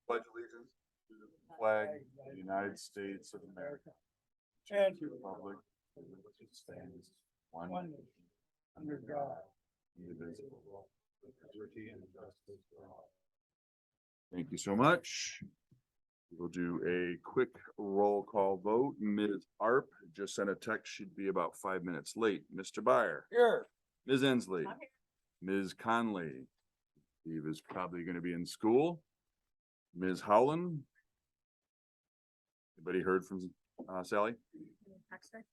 Pledge allegiance to the flag of the United States of America, and to the republic for which it stands, one one nation, under God. indivisible, with liberty and justice for all. Thank you so much. We'll do a quick roll call vote. Ms. Arp just sent a text. She'd be about 5 minutes late. Mr. Byer, Here. Ms. Ensley, Ms. Conley. Steve is probably going to be in school. Ms. Howland. Anybody heard from Sally? Text her?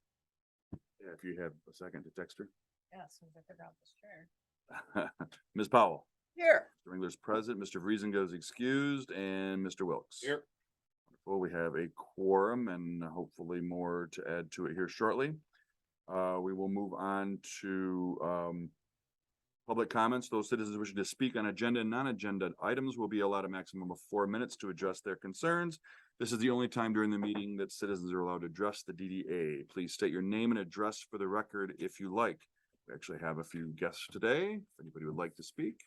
Yeah, if you have a second to text her. Yeah, as soon as I figure out this chair. Ms. Powell. Here. Mr. Engler's present. Mr. Vriesen goes excused, and Mr. Wilks. Here. Well, we have a quorum and hopefully more to add to it here shortly. We will move on to public comments. Those citizens wishing to speak on agenda and non-agenda items will be allowed a maximum of 4 minutes to address their concerns. This is the only time during the meeting that citizens are allowed to address the DDA. Please state your name and address for the record if you like. We actually have a few guests today. If anybody would like to speak.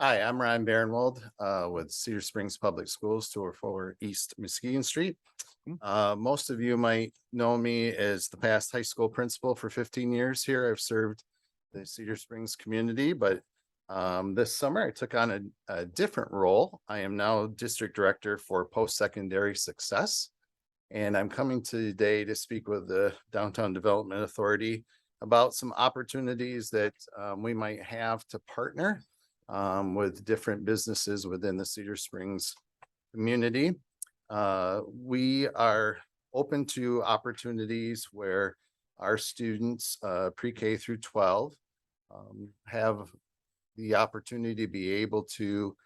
Hi, I'm Ryan Barenwald with Cedar Springs Public Schools, 204 East Muskegon Street. Most of you might know me as the past high school principal for 15 years here. I've served the Cedar Springs community, but this summer I took on a different role. I am now district director for post-secondary success. And I'm coming today to speak with the Downtown Development Authority about some opportunities that we might have to partner with different businesses within the Cedar Springs community. We are open to opportunities where our students, pre-K through 12, have the opportunity to be able to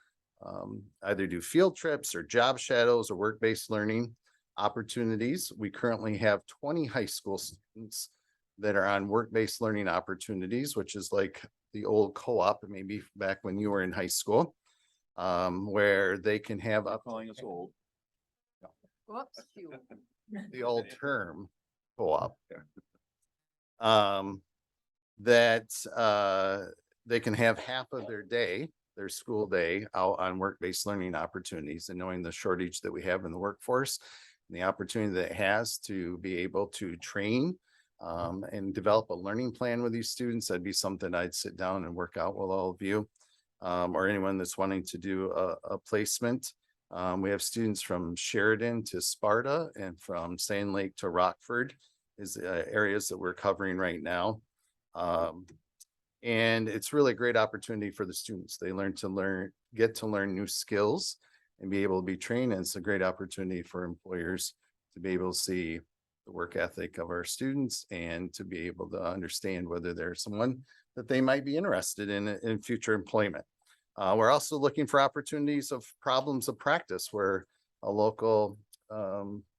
either do field trips or job shadows or work-based learning opportunities. We currently have 20 high school students that are on work-based learning opportunities, which is like the old co-op, maybe back when you were in high school, where they can have up Calling us old. Whoops. the old term co-op. That they can have half of their day, their school day, out on work-based learning opportunities, and knowing the shortage that we have in the workforce and the opportunity that it has to be able to train and develop a learning plan with these students. That'd be something I'd sit down and work out with all of you, or anyone that's wanting to do a placement. We have students from Sheridan to Sparta and from Sand Lake to Rockford is areas that we're covering right now. And it's really a great opportunity for the students. They get to learn new skills and be able to be trained. And it's a great opportunity for employers to be able to see the work ethic of our students and to be able to understand whether there's someone that they might be interested in future employment. We're also looking for opportunities of problems of practice where a local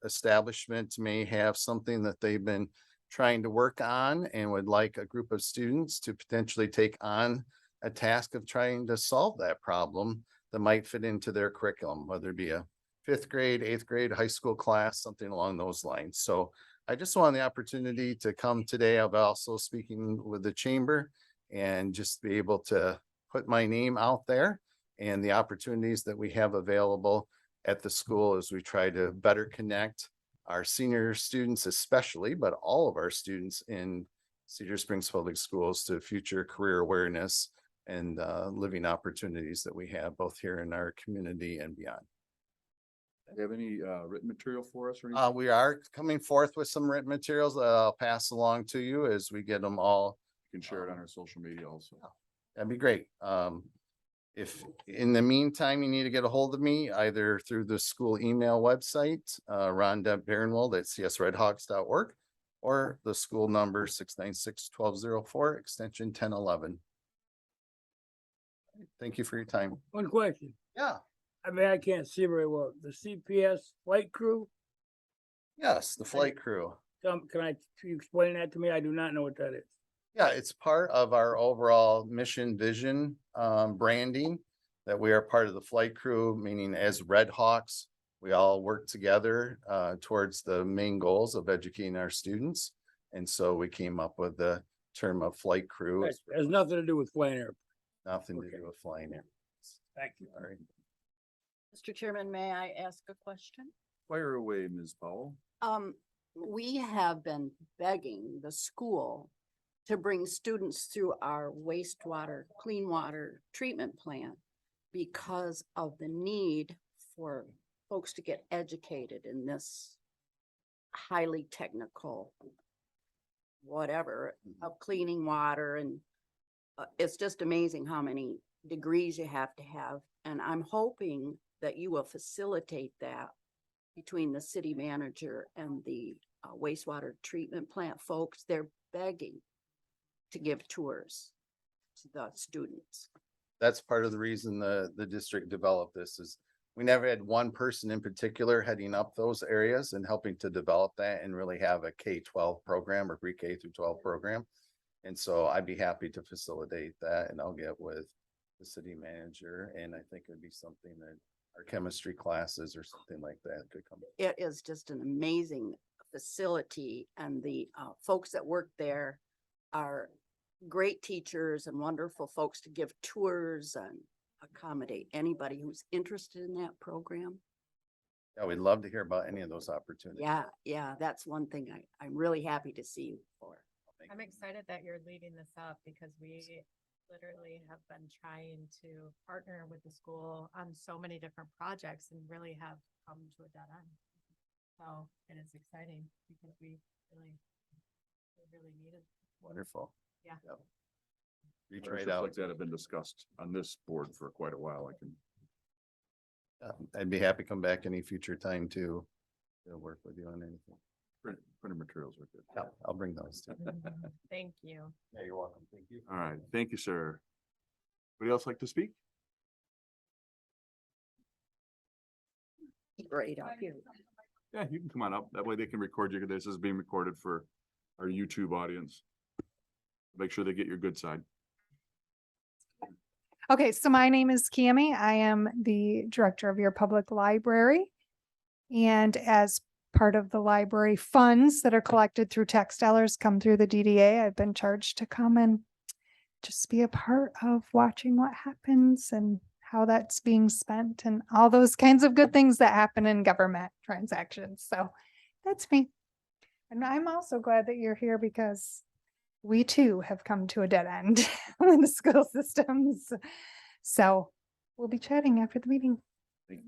establishment may have something that they've been trying to work on and would like a group of students to potentially take on a task of trying to solve that problem that might fit into their curriculum, whether it be a 5th grade, 8th grade, high school class, something along those lines. So I just want the opportunity to come today. I'm also speaking with the chamber and just be able to put my name out there and the opportunities that we have available at the school as we try to better connect our senior students especially, but all of our students in Cedar Springs Public Schools to future career awareness and living opportunities that we have both here in our community and beyond. Do you have any written material for us or anything? We are coming forth with some written materials that I'll pass along to you as we get them all. You can share it on our social media also. That'd be great. If in the meantime, you need to get a hold of me, either through the school email website, ron.barenwald@csredhawks.org, or the school number 696-1204, extension 1011. Thank you for your time. One question. Yeah, I mean, I can't see very well. The CPS flight crew, yes, the flight crew. can you explain that to me? I do not know what that is. Yeah, it's part of our overall mission vision branding that we are part of the flight crew, meaning as Red Hawks, we all work together towards the main goals of educating our students. And so we came up with the term of flight crew. Has nothing to do with flying airplanes. Nothing to Okay. do with flying air. Thank you. All right. Mr. Chairman, may I ask a question? Fire away, Ms. Powell. We have been begging the school to bring students through our wastewater, clean water treatment plant because of the need for folks to get educated in this highly technical whatever of cleaning water, and it's just amazing how many degrees you have to have. And I'm hoping that you will facilitate that between the city manager and the wastewater treatment plant folks. They're begging to give tours to the students. That's part of the reason the district developed this is we never had one person in particular heading up those areas and helping to develop that and really have a K-12 program or pre-K through 12 program. And so I'd be happy to facilitate that, and I'll get with the city manager, and I think it'd be something that our chemistry classes or something like that could come. It is just an amazing facility, and the folks that work there are great teachers and wonderful folks to give tours and accommodate anybody who's interested in that program. Yeah, we'd love to hear about any of those opportunities. Yeah, that's one thing I'm really happy to see you for. I'm excited that you're leading this up because we literally have been trying to partner with the school on so many different projects and really have come to a dead end. So it is exciting because we really need it. Wonderful. Yeah. Yep. Reach Partnerships right out. like that have been discussed on this board for quite a while. I can, I'd be happy to come back any future time to work with you on anything. printed materials are good. Yeah, I'll bring those too. Thank you. Yeah, you're welcome. Thank you. All right, thank you, sir. Anybody else like to speak? Great up here. Yeah, you can come on up. That way they can record you. This is being recorded for our YouTube audience. Make sure they get your good side. Okay, so my name is Cami. I am the director of your public library. And as part of the library funds that are collected through tax dollars come through the DDA, I've been charged to come and just be a part of watching what happens and how that's being spent and all those kinds of good things that happen in government transactions. So that's me. And I'm also glad that you're here because we too have come to a dead end in the school systems. So we'll be chatting after the meeting. Thank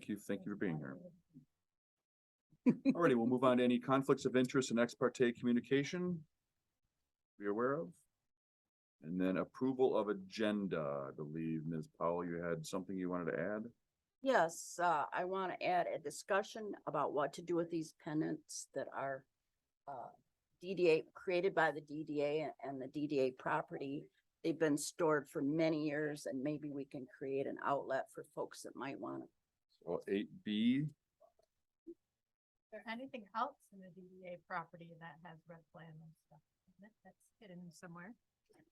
you. Thank you for being here. Alrighty, we'll move on to any conflicts of interest and ex parte communication be aware of. And then approval of agenda. I believe, Ms. Powell, you had something you wanted to add? Yes, I want to add a discussion about what to do with these pennants that are DDA, created by the DDA and the DDA property. They've been stored for many years, and maybe we can create an outlet for folks that might want to. So 8B, Is there anything else in the DDA property that has red plan and stuff? That's hidden somewhere.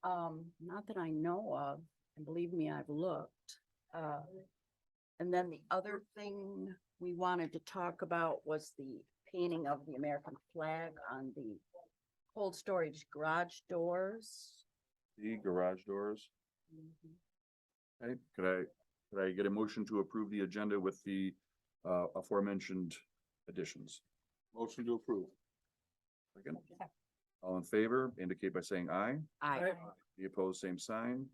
Not that I know of, and believe me, I've looked. And then the other thing we wanted to talk about was the painting of the American flag on the cold storage garage doors. the garage doors. Okay, could I get a motion to approve the agenda with the aforementioned additions? Motion to approve. Second. All in favor, indicate by saying aye. I, The opposed, same sign.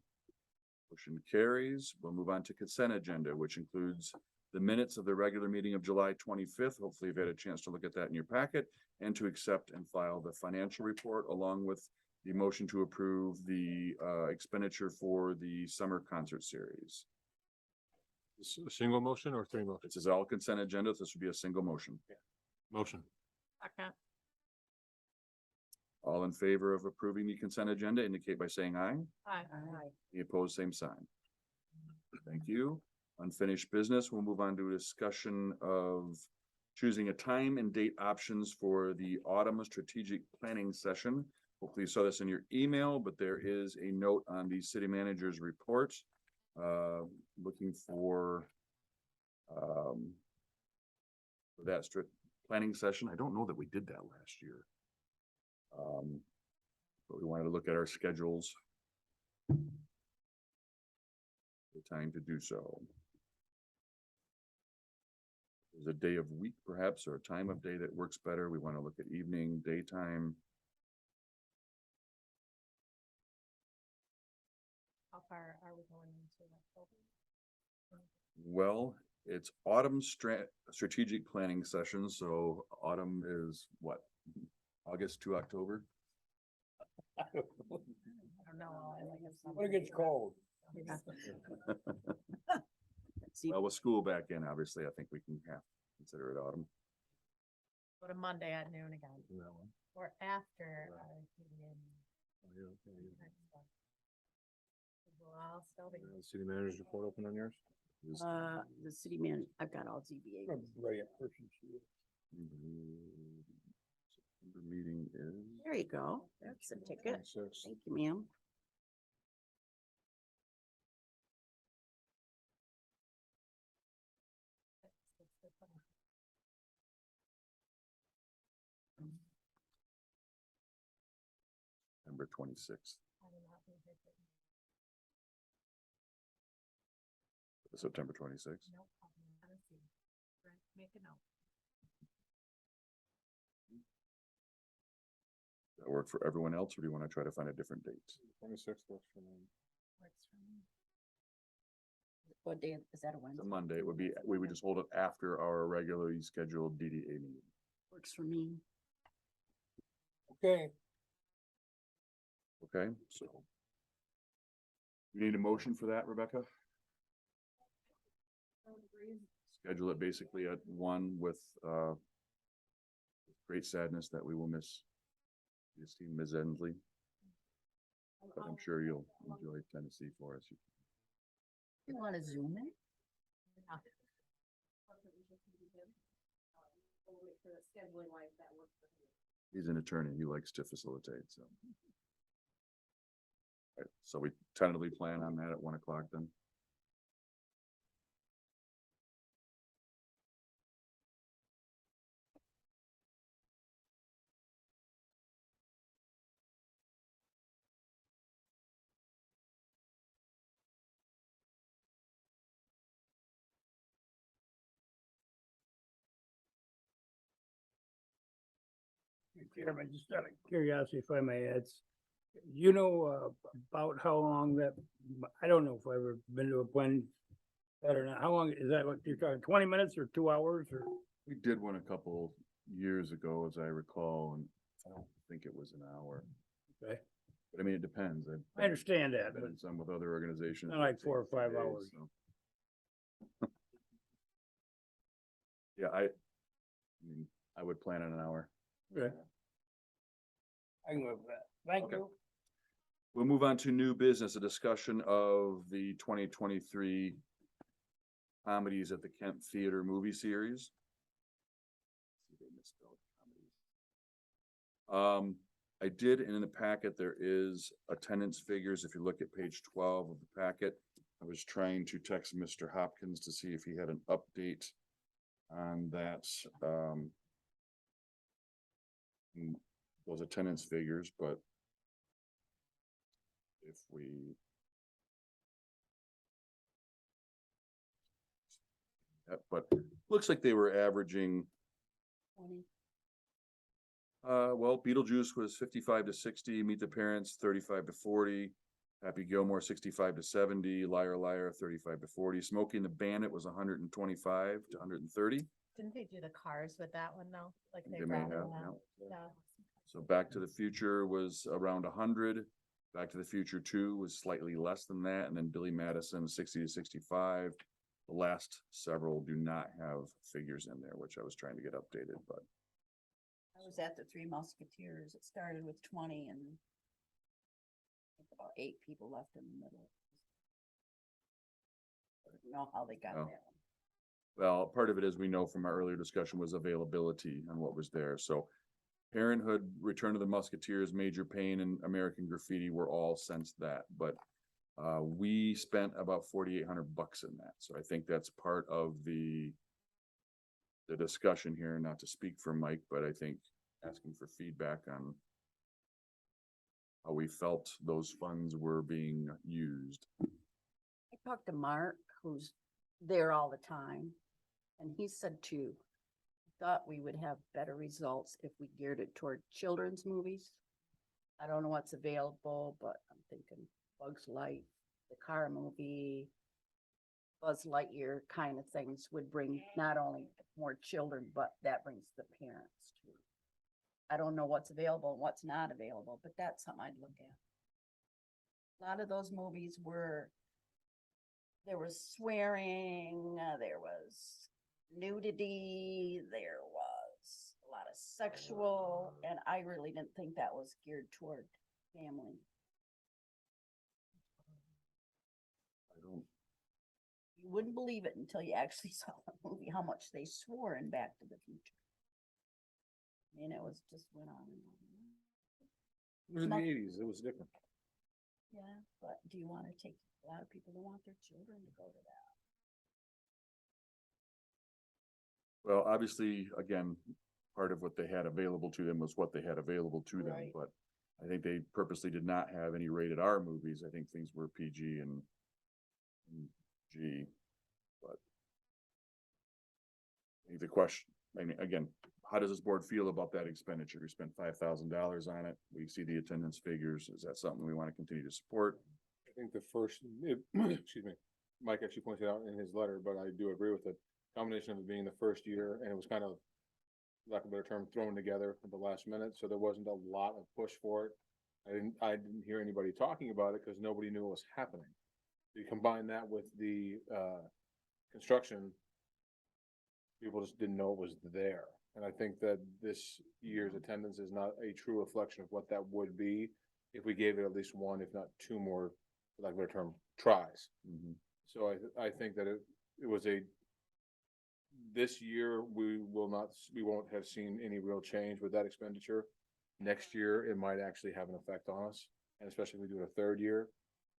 Motion carries. We'll move on to consent agenda, which includes the minutes of the regular meeting of July 25th. Hopefully you've had a chance to look at that in your packet, and to accept and file the financial report along with the motion to approve the expenditure for the summer concert series. A single motion or three motions? This is all consent agenda. This would be a single motion. Motion. Second. All in favor of approving the consent agenda, indicate by saying aye. Aye. The opposed, same sign. Thank you. Unfinished business, we'll move on to a discussion of choosing a time and date options for the autumn strategic planning session. Hopefully you saw this in your email, but there is a note on the city manager's report. Looking for that planning session. I don't know that we did that last year. But we wanted to look at our schedules. the time to do so. There's a day of week perhaps, or a time of day that works better. We want to look at evening, daytime. How far are we going into October? Well, it's autumn strategic planning session, so autumn is what? August to October? I don't know. I like if When it gets cold. Yeah. See, Well, with school back in, obviously, I think we can consider it autumn. Go to Monday at noon again, Do that one. or after our meeting. Oh, yeah, okay. We'll all still be. The City manager's report open on yours? Is- the city man, I've got all ZBA. September meeting is. There you go. That's a ticket. 26. Thank you, ma'am. September 26th. I will not be here for- September 26th. Nope, I'll be in Tennessee. Right, make a note. That work for everyone else, or do you want to try to find a different date? 26th works for me. Works for me. What day, is that a It's Wednesday? a Monday. It would be, we would just hold it after our regularly scheduled DDA meeting. Works for me. Okay, Okay, so. You need a motion for that, Rebecca? Schedule it basically at 1 with, great sadness that we will miss the esteemed Ms. Endley. But I'm sure you'll enjoy Tennessee for us. You want to zoom in? Yeah. He's an attorney. He likes to facilitate, so. Right, so we tentatively plan on that at 1 o'clock then. Chairman, just out of curiosity, if I may add, you know, about how long that, I don't know if I've ever been to a plan. I don't know, how long, is that what you're talking, 20 minutes or 2 hours or? We did one a couple years ago, as I recall, and I don't think it was an hour. Okay. But I mean, it depends. I've I understand that, been but in some with other organizations. Not like that 4 or take 5 days, hours. so. Yeah, I mean, I would plan on an hour. okay. I can live with that. Thank Okay. you. We'll move on to new business, a discussion of the 2023 comedies at the Kent Theater movie series. They misspelled comedies. I did, and in the packet, there is attendance figures. If you look at page 12 of the packet, I was trying to text Mr. Hopkins to see if he had an update on that, those attendance figures, but if we but looks like they were averaging, 20. well, Beetlejuice was 55 to 60, Meet the Parents 35 to 40, Happy Gilmore 65 to 70, Liar Liar 35 to 40, Smokey and the Bandit was 125 to 130. Didn't they do the cars with that one though? Like They may brought have, them out? yeah. Yeah. So Back to the Future was around 100. Back to the Future 2 was slightly less than that, and then Billy Madison 60 to 65. The last several do not have figures in there, which I was trying to get updated, but I was at the Three Musketeers. It started with 20 and I think about 8 people left in the middle. I don't know how they got Oh. that one. well, part of it, as we know from our earlier discussion, was availability on what was there. So Parenthood, Return of the Musketeers, Major Payne, and American Graffiti were all sensed that, but we spent about $4,800 in that. So I think that's part of the discussion here, not to speak for Mike, but I think asking for feedback on how we felt those funds were being used. I talked to Mark, who's there all the time, and he said too, thought we would have better results if we geared it toward children's movies. I don't know what's available, but I'm thinking Bugs Life, the car movie, Buzz Lightyear kind of things would bring not only more children, but that brings the parents too. I don't know what's available and what's not available, but that's something I'd look at. A lot of those movies were, there was swearing, there was nudity, there was a lot of sexual, and I really didn't think that was geared toward family. I don't, You wouldn't believe it until you actually saw the movie, how much they swore in Back to the Future. And it was just went on and on. It was in the Not- eighties, it was different. Yeah, but do you want to take, a lot of people don't want their children to go to that. well, obviously, again, part of what they had available to them was what they had available to them, Right. but I think they purposely did not have any rated R movies. I think things were PG and G, but I think the question, I mean, again, how does this board feel about that expenditure? We spent $5,000 on it. We see the attendance figures. Is that something we want to continue to support? I think the first, excuse me, Mike actually pointed out in his letter, but I do agree with it. Combination of it being the first year, and it was kind of, lack of a better term, thrown together at the last minute, so there wasn't a lot of push for it. I didn't hear anybody talking about it because nobody knew what was happening. You combine that with the construction, people just didn't know it was there. And I think that this year's attendance is not a true reflection of what that would be if we gave it at least one, if not two more, for lack of a better term, tries. Mhm. So I think that it was this year, we won't have seen any real change with that expenditure. Next year, it might actually have an effect on us, and especially if we do it a third year,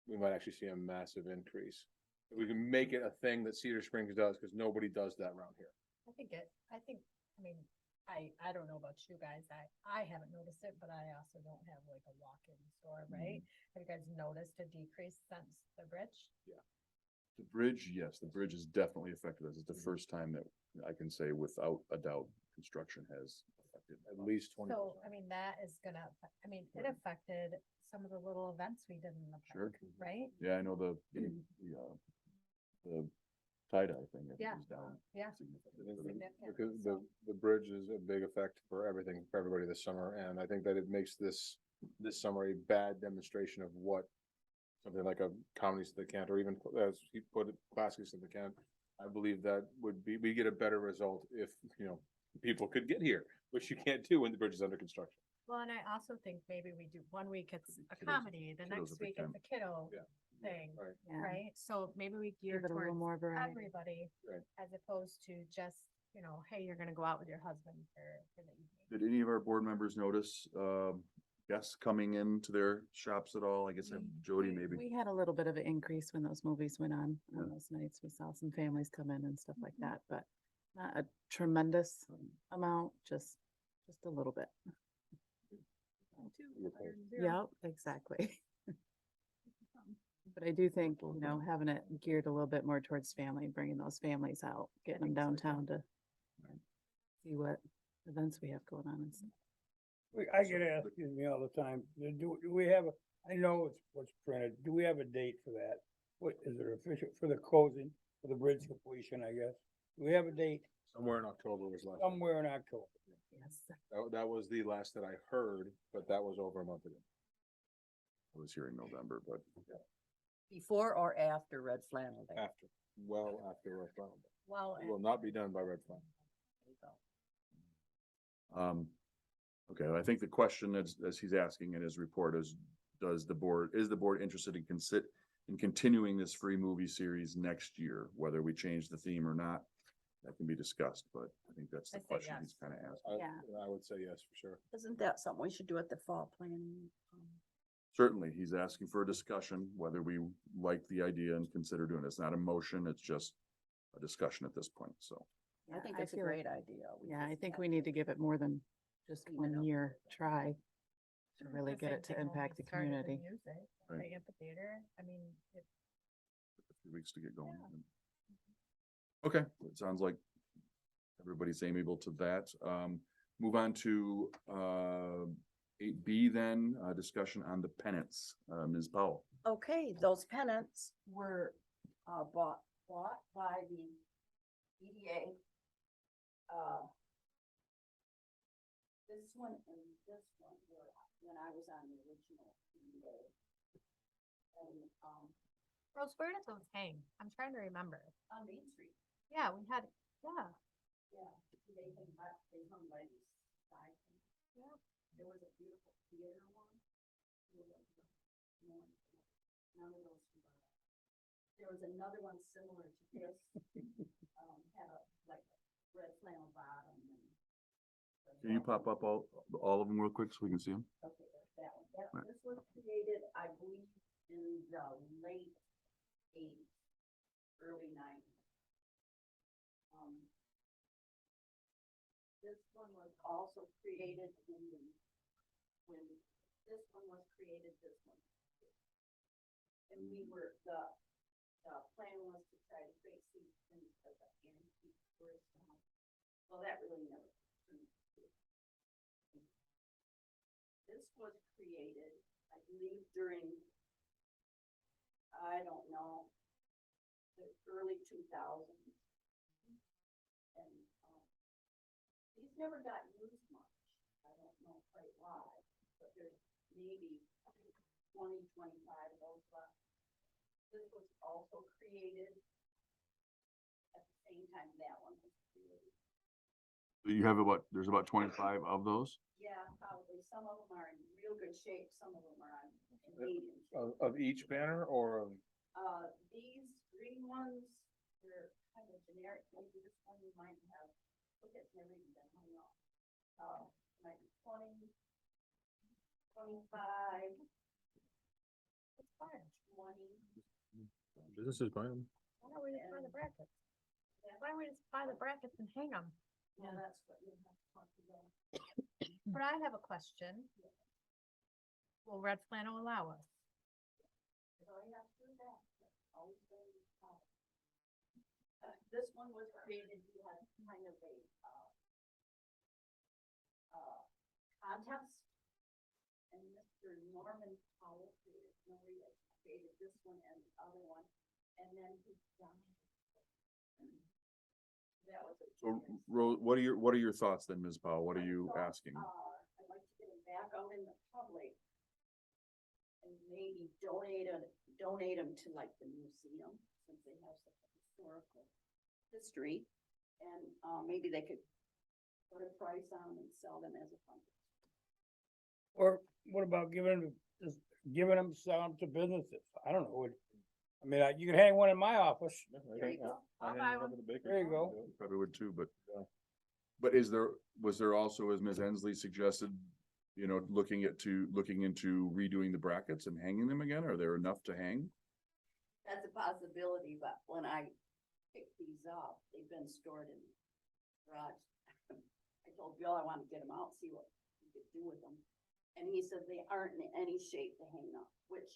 we might actually see a massive increase. If we can make it a thing that Cedar Springs does, because nobody does that around here. I mean, I don't know about you guys, I haven't noticed it, but I also don't have like a walk-in store, right? Have you guys noticed a decrease since the bridge? The bridge, yes, the bridge is definitely affected us. It's the first time that I can say without a doubt, construction has affected. At least 20%. So, I mean, that is gonna, it affected some of the little events we did in the Sure. park, right? Yeah, I know the tie-dye thing. I think Yeah. is down Yeah. significantly. Significant. Because the bridge is a big effect for everything, for everybody this summer, and I think that it makes this summer a bad demonstration of what something like a comedy to the Kent, or even as he put it, classics to the Kent. I believe that would be, we get a better result if, people could get here, which you can't do when the bridge is under construction. Well, and I also think maybe we do, one week it's a Kiddos- comedy, the kiddos next at the week it's camp. a kiddo Yeah. thing, Right. right? So maybe we gear Give it a little towards more variety. everybody Right. as opposed to just, hey, you're gonna go out with your husband for the evening. Did any of our board members notice, guests coming into their shops at all? I guess Jody maybe. We had a little bit of an increase when those movies went on Yeah. those nights. We saw some families come in and stuff like that, but not a tremendous amount, just a little bit. Yep, exactly. But I do think, having it geared a little bit more towards family, bringing those families out, getting them downtown to see what events we have going on and stuff. I get asked, excuse me, all the time, do we have, I know it's what's printed, do we have a date for that? What, is it official, for the closing, for the bridge completion, I guess? Do we have a date Somewhere in October was last. somewhere in October? Yes. That was the last that I heard, but that was over a month ago. I was here in November, but Before or after Red Flannel Day? After, well after Red Flannel. Well, It will not be done by Red Flannel. okay, I think the question as he's asking in his report is, is the board interested in continuing this free movie series next year, whether we change the theme or not? That can be discussed, but I think that's the I say question yes. he's kind of asking. Yeah. I would say yes, for sure. Isn't that something we should do at the fall planning? Certainly, he's asking for a discussion, whether we like the idea and consider doing it. It's not a motion, it's just a discussion at this point, so. I think I it's a feel like- great idea. Yeah, I think we need to give it more than just Clean it 1 up. year try to really the get same it to thing when we impact the started community. music, Right. The amphitheater, few weeks to get going. Okay, it sounds like everybody's amiable to that. Move on to, 8B then, discussion on the Pennants. Ms. Powell. Okay, those pennants were bought by the EDA. This one and this one were when I was on the original EDA. And Rose, where did those hang? I'm trying to remember. on Main Street, Yeah, we had, yeah. yeah, they hung by the side. Yeah. There was a beautiful theater one. There was none of those. There was another one similar to this, had a like red flannel bottom and. Can you pop up all of them real quick so we can see them? Okay, there's that one. That, Right. this was created, I believe, in the late eighties, early nineties. This one was also created when this one was created, this one. And we were, the plan was to try to create these things as a antique tourist house. Well, that really never. This was created, I believe, during, I don't know, the early 2000s. And these never got used much. I don't know quite why, but there's maybe 20, 25 of those left. This was also created at the same time that one was created. You have there's about 25 of those? Yeah, probably. Some of them are in real good shape, some of them are in medium shape. Of each banner or of? These green ones, they're kind of generic. Maybe this one you might have, look, it's never even been hung up. Might be 20, 25, It's fine. 20. Businesses buy them. Why don't we just buy the brackets? Why don't we just buy the brackets and hang them? Yeah, that's what you have to talk about. But I have a question. Will red flannel allow us? So you have to do that. Always been, this one was created, we had kind of a, contest. And Mr. Norman Powell created this one and the other one, and then he died. That was a. So, what are your thoughts then, Ms. Powell? What are you asking? I'd like to get them back out in the public. And maybe donate them to like the museum, since they have such a historical history. And, maybe they could put a price on them and sell them as a fundraiser. Or what about giving them, selling to businesses? I don't know. I mean, you could hang one in my office. There you go. I'll buy one. There you go. Probably would too, but. Yeah. But was there also, as Ms. Ensley suggested, looking into redoing the brackets and hanging them again? Are there enough to hang? That's a possibility, but when I picked these up, they've been stored in the garage. I told Bill I want to get them out, see what we could do with them. And he said they aren't in any shape to hang up, which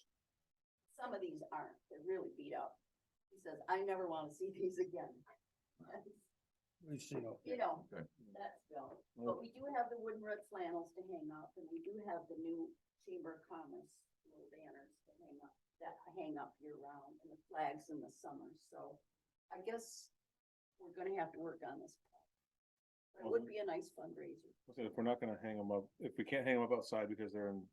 some of these aren't. They're really beat up. He says, I never want to see these again. We see, You know, Okay. that's Bill. But we do have the wooden red flannels to hang up, and we do have the new Chamber of Commerce little banners to hang up, that hang up year round, and the flags in the summer. So I guess we're gonna have to work on this. But it would be a nice fundraiser. If we're not gonna hang them up, if we can't hang them up outside because they're in,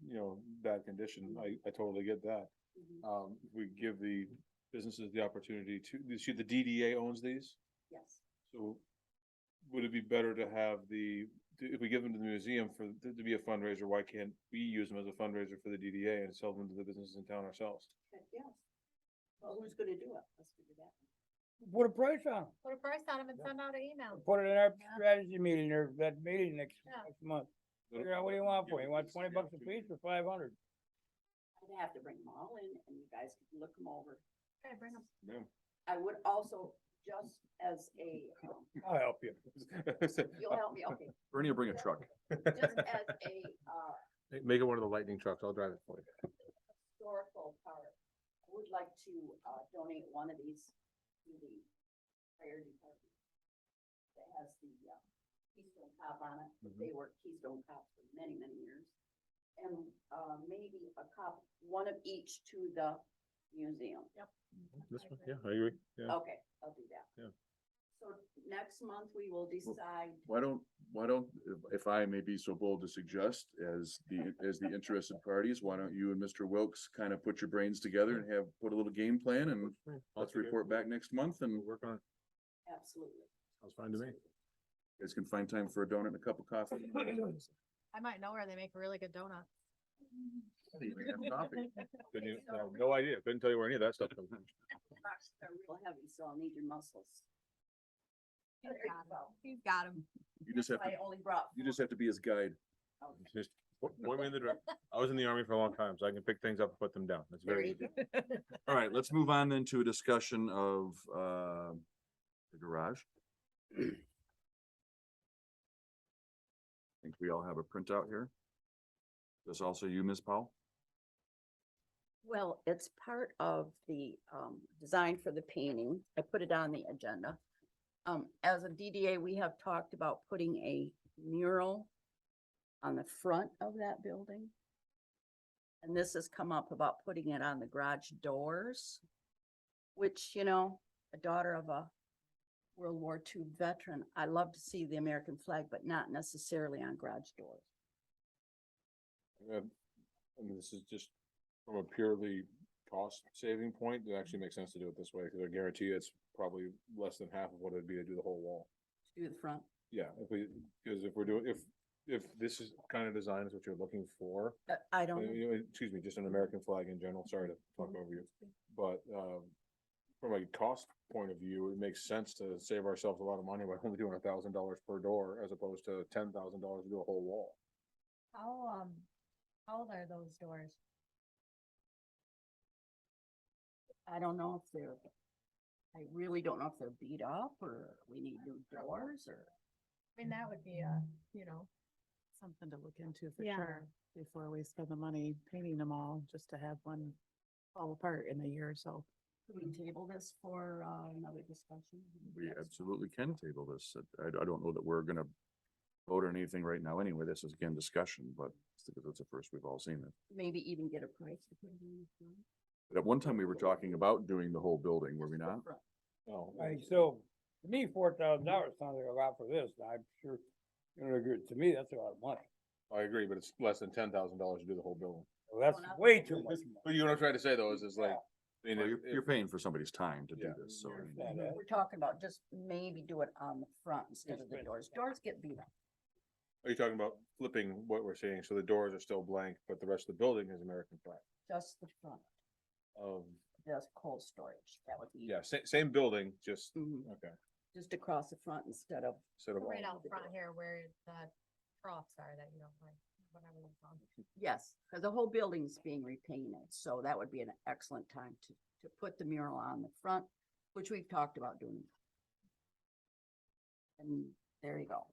bad condition, I totally get that. Mhm. If we give the businesses the opportunity to, the DDA owns these, Yes. so would it be better to have if we give them to the museum to be a fundraiser, why can't we use them as a fundraiser for the DDA and sell them to the businesses in town ourselves? Heck, yes. Well, who's gonna do it? Let's figure that. put a price on Put a price on them and send out an email. them. Put it in our Yeah. strategy meeting or that meeting next Yeah. month. Figure out what do you want for it? You want $20 a piece or 500? I'd have to bring them all in and you guys could look them over. Okay, bring them. Yeah. I would also, just as a, I'll help you. you'll help me, okay, Bernie will bring a truck. just as a, Make it one of the lightning trucks, I'll drive it for you. historical part, I would like to, donate one of these to the fire department. That has the, Keystone Cop on it. They were Keystone Cops for many, many years. And, maybe a cop, one of each to the museum. Yep. This one, yeah, I agree, yeah. Okay, I'll do that. Yeah. So next month we will decide. Why don't, if I may be so bold to suggest, as the interested parties, why don't you and Mr. Wilks kind of put your brains together and put a little game plan, and let's report back next month, and Work on it, Absolutely. sounds fine to me. you guys can find time for a donut and a cup of coffee. I might know where they make really good donuts. No idea, couldn't tell you where any of that stuff comes from. They're real heavy, so I'll need your muscles. He's got 'em. He's got 'em. You just have I to, only brought. you just have to be his guide. Just point me in the direction. I was in the army for a long time, so I can pick things up and put them down. That's There very you easy. go. All right, let's move on then to a discussion of, the garage. I think we all have a printout here. This also you, Ms. Powell? Well, it's part of the design for the painting. I put it on the agenda. As a DDA, we have talked about putting a mural on the front of that building. And this has come up about putting it on the garage doors, which, you know, a daughter of a World War II veteran, I love to see the American flag, but not necessarily on garage doors. I mean, this is just from a purely cost saving point, it actually makes sense to do it this way, because I guarantee you it's probably less than half of what it'd be to do the whole wall. Do the front. Yeah, because if we're doing, if this is kind of design is what you're looking for, I don't know. you know, excuse me, just an American flag in general, sorry to talk over you. But, from a cost point of view, it makes sense to save ourselves a lot of money by only doing $1,000 per door as opposed to $10,000 to do a whole wall. How old are those doors? I don't know if they're, I really don't know if they're beat up or we need new doors or. I mean, that would be Something to look into for Yeah. sure, before we spend the money painting them all, just to have one fall apart in a year or so. Could we table this for another discussion? We Next absolutely can table this. I don't know that we're gonna vote on anything right now anyway. This is again discussion, but it's the first we've all seen it. Maybe even get a price to put it in the front. But at one time, we were talking about doing the whole building, were we not? Oh, Right, so to me, $4,000 sounds like a lot for this. I'm sure, you know, agree. To me, that's a lot of money. I agree, but it's less than $10,000 to do the whole building. Well, that's way too much. But you know what I'm trying to say though, is like, I mean, Well, if- you're paying for somebody's time to do Yeah. this, so. I mean, Understand that. We're talking about just maybe do it on the front instead of the Yes, doors. Doors get beat up. Are you talking about flipping what we're saying? So the doors are still blank, but the rest of the building is American flag Just the front, of, just cold storage. That would be. yeah, same building, just, Mhm. okay. Just across the front instead of. Instead of all- right out front here where the troughs are that you don't like, whatever they're called. Yes, because the whole building's being repainted, so that would be an excellent time to put the mural on the front, which we've talked about doing. And there you go.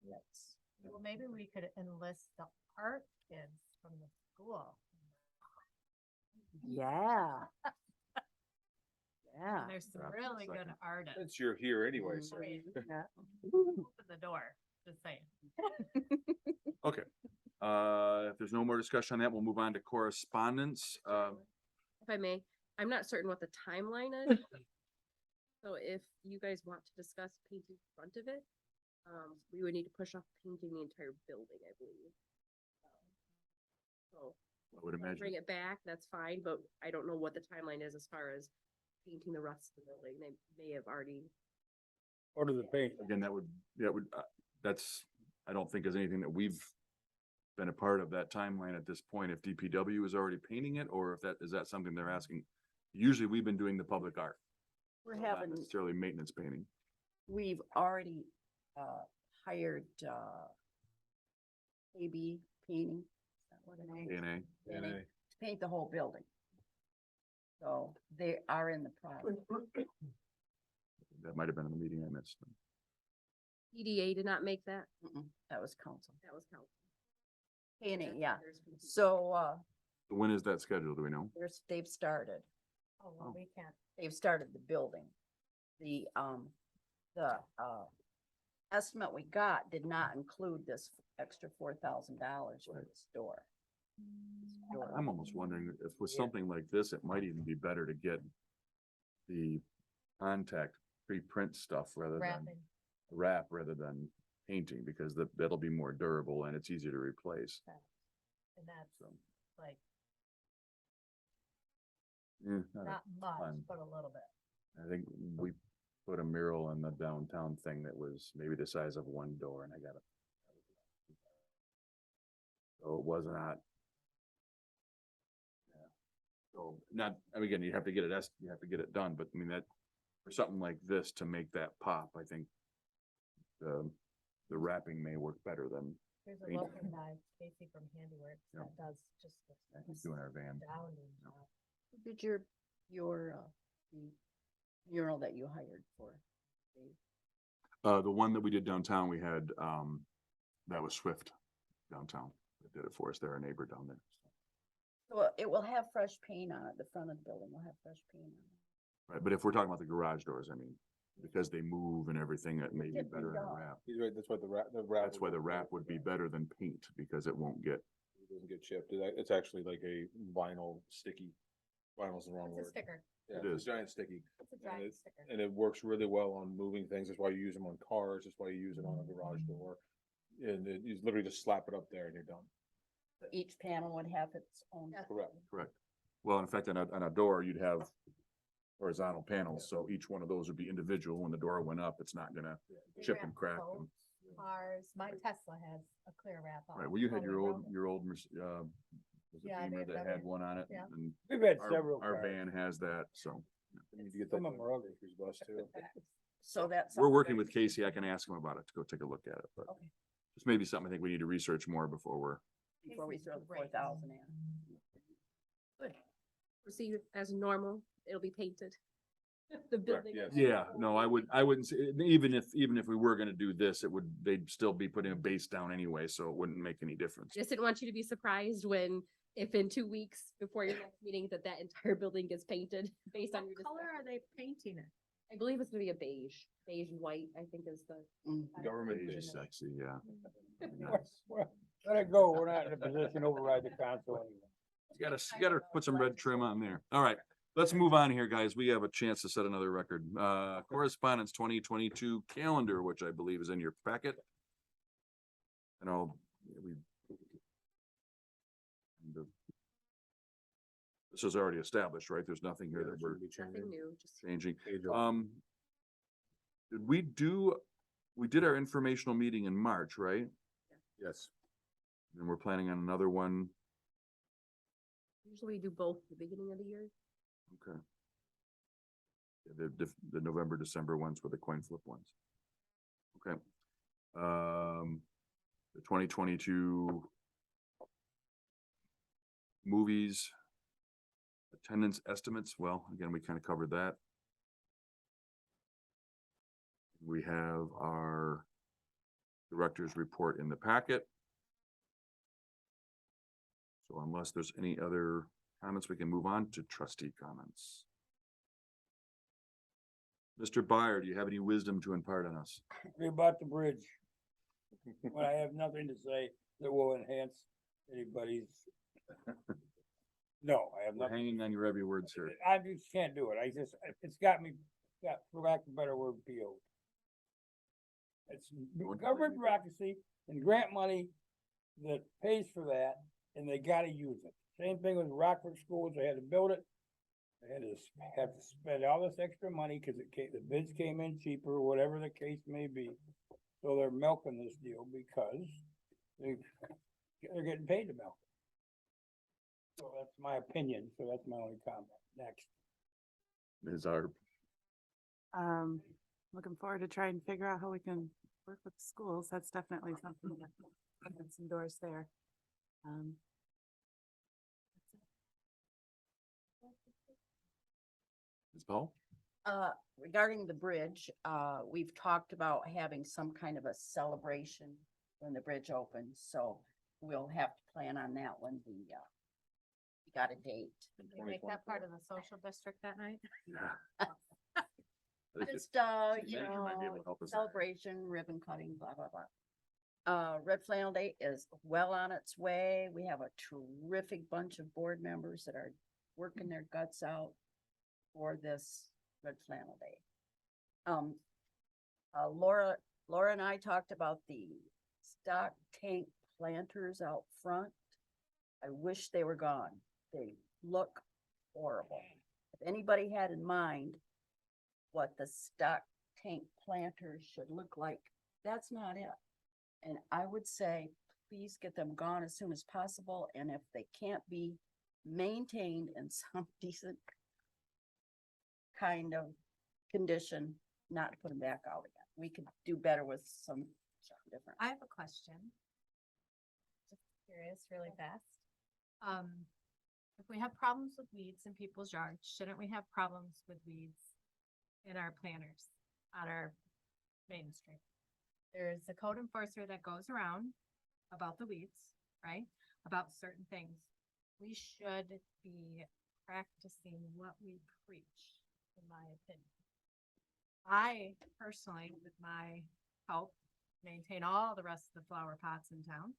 That's, Well, maybe we could enlist the art kids from the school. yeah. Yeah. And there's some Perhaps a really good second. artists. Since you're here anyway, I so. mean, Yeah. open the door, just saying. Okay, if there's no more discussion on that, we'll move on to correspondence. If I may, I'm not certain what the timeline is. So if you guys want to discuss painting the front of it, we would need to push off painting the entire building, I believe. So I would imagine. bring it back, that's fine, but I don't know what the timeline is as far as painting the rest of the building. They may have already. Order the paint. Again, that's, I don't think is anything that we've been a part of that timeline at this point. If DPW is already painting it, or if is that something they're asking? Usually, we've been doing the public art. We're not having, necessarily maintenance painting. we've already hired AB painting. Is that what it is? A&A. Painting, to paint the whole building. So they are in the process. That might have been in the meeting I missed. EDA did not make that, That was council. that was council. Painting, yeah. So When is that scheduled? Do we know? they've started. Oh, well, we can't. they've started the building. The, estimate we got did not include this extra $4,000 for Right. this door. I'm almost wondering if with something like this, it might even be better to get the contact pre-print stuff rather than Wrapping. wrap rather than painting, because that'll be more durable and it's easier to replace. And that's So, like, not a not much, ton. but a little bit. I think we put a mural in the downtown thing that was maybe the size of one door, and I got it. So it was not. Yeah. So not, I mean, again, you have to get it done, but I mean, that, for something like this to make that pop, I think the wrapping may work better than There's a Paint. local guy, Casey from Handiworks, Yeah. that does just. he's doing our van. Astounding Yeah. job. Did the mural that you hired for? The one that we did downtown, we had, that was Swift downtown. That did it for us. They're our neighbor down there. Well, it will have fresh paint on it. The front of the building will have fresh paint on it. Right, but if we're talking about the garage doors, I mean, because they move and everything, it may be Get better in a redone. wrap. He's right, that's why the wrap. That's why the wrap would be better than paint, because it won't get, It doesn't get chipped. It's actually like a vinyl sticky. Vinyl's the wrong It's a word. sticker. Yeah, It it's is. a giant sticky. It's a And giant it, sticker. and it works really well on moving things. That's why you use them on cars. That's why you use it on a garage door. And you literally just slap it up there and you're done. So each panel would have its own. Yeah. Correct. correct. Well, in fact, on a door, you'd have horizontal panels, so each one of those would be individual. When the door went up, it's not gonna They chip wrap and crack. boats, Cars, my Tesla has a clear wrap on. Right, well, you had all your the way old, around. was it Yeah, Beamer that had BMW. one on it? Yeah. And We've had our, several our cars. van has that, so. You need to get that Some of from 'em are ugly. groceries bus too. So that's. We're working with Casey. I can ask him about it to go take a look at it, but Okay, it's maybe something I think we need to research more before we're. before we throw the Great. 4,000 in. Good. Proceed as normal, it'll be painted. The Correct, building. yes. Yeah, no, I wouldn't say, even if we were gonna do this, they'd still be putting a base down anyway, so it wouldn't make any difference. I just didn't want you to be surprised if in 2 weeks before your next meeting that entire building gets painted based on your. What color discussion. are they painting it? I believe it's gonna be a beige and white, I think is the. Mm. Government Beige beige. is sexy, yeah. Let it go. We're not in a position to override the council anymore. You gotta put some red trim on there. All right, let's move on here, guys. We have a chance to set another record. Correspondence 2022 calendar, which I believe is in your packet. And this is already established, right? There's nothing here that we're Nothing new, just. changing. Page over. Did we did our informational meeting in March, right? Yes. And we're planning on another one. Usually we do both at the beginning of the year. Okay. Yeah, the November, December ones were the coin flip ones. Okay. The 2022 movies, attendance estimates. Well, again, we kind of covered that. We have our director's report in the packet. So unless there's any other comments, we can move on to trustee comments. Mr. Byer, do you have any wisdom to impart on us? We bought the bridge. But I have nothing to say that will enhance anybody's. No, I have We're nothing. hanging on your every words here. I just can't do it. It's got me, for lack of a better word, PO'd. It's government bureaucracy and grant money that pays for that, and they gotta use it. Same thing with Rockford Schools, they had to build it. They had to have to spend all this extra money, cause the bids came in cheaper, whatever the case may be. So they're milking this deal because they're getting paid to milk. So that's my opinion, so that's my only comment. Next. Ms. Arp, Looking forward to try and figure out how we can work with the schools. That's definitely something that opens some doors there. Ms. Paul? Regarding the bridge, we've talked about having some kind of a celebration when the bridge opens, so we'll have to plan on that when got a date. Did they make that part of the social district that night? Just, you Manager might be able to know, help us. celebration, ribbon cutting, blah, blah, blah. Red Flannel Day is well on its way. We have a terrific bunch of board members that are working their guts out for this Red Flannel Day. Laura and I talked about the stock tank planters out front. I wish they were gone. They look horrible. If anybody had in mind what the stock tank planters should look like, that's not it. And I would say, please get them gone as soon as possible, and if they can't be maintained in some decent kind of condition, not to put them back out again. We could do better with something different. I have a question. Just curious, really fast. If we have problems with weeds in people's yards, shouldn't we have problems with weeds in our planters on our main street? There's a code enforcer that goes around about the weeds, right? About certain things. We should be practicing what we preach, in my opinion. I personally, with my help, maintain all the rest of the flower pots in town.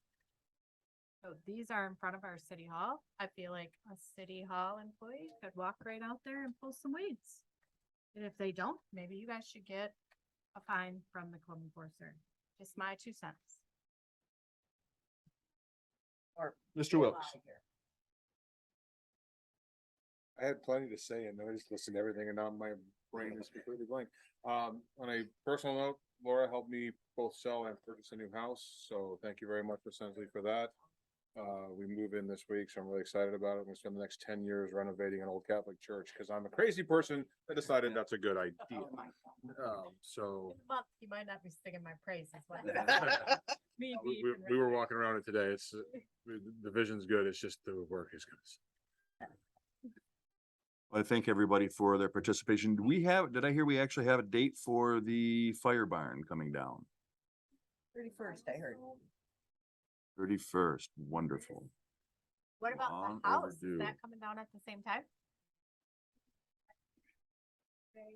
So these are in front of our city hall. I feel like a city hall employee could walk right out there and pull some weeds. And if they don't, maybe you guys should get a fine from the code enforcer. Just my 2 cents. Or Mr. get Wilks. outta here. I had plenty to say and I just listened to everything and now my brain is completely blank. On a personal note, Laura helped me both sell and purchase a new house, so thank you very much essentially for that. We move in this week, so I'm really excited about it. I'm gonna spend the next 10 years renovating an old Catholic church because I'm a crazy person that decided that's a good idea. Oh my God. So But you might not be singing my praises. Me, we were walking around it today. It's the vision's good. It's just the work is good. I thank everybody for their participation. Did I hear we actually have a date for the fire barn coming down? 31st, I heard. 31st, wonderful. What about Long the house? overdue. Is that coming down at the same time? Okay.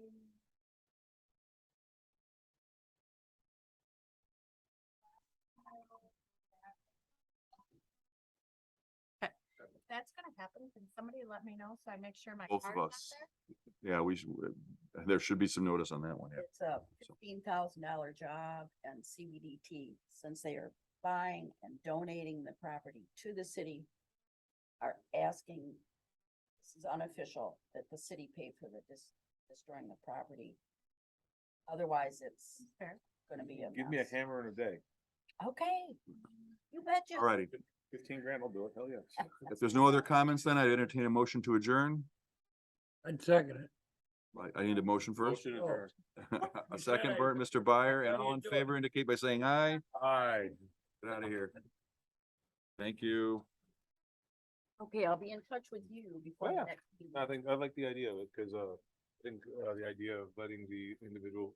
If that's gonna happen, can somebody let me know so I make sure my Both car's of not us. there? Yeah, there should be some notice on that one. Yeah. It's a $15,000 job and CBDT, since they are buying and donating the property to the city, are asking, this is unofficial, that the city pay for the destroying the property. Otherwise, it's Fair. gonna be a Give me a mess. hammer in a day. Okay, you betcha. All righty. 15 grand, I'll do it. Hell yes. If there's no other comments, then I'd entertain a motion to adjourn. I'd second it. Right, I need a motion first. Motion adjourned. A second, Bert, Mr. Byer, and all in favor indicate by saying aye. Aye. Get out of here. Thank you. Okay, I'll be in touch with you before Oh, the yeah. next meeting. I think I like the idea of it because I think the idea of letting the individual,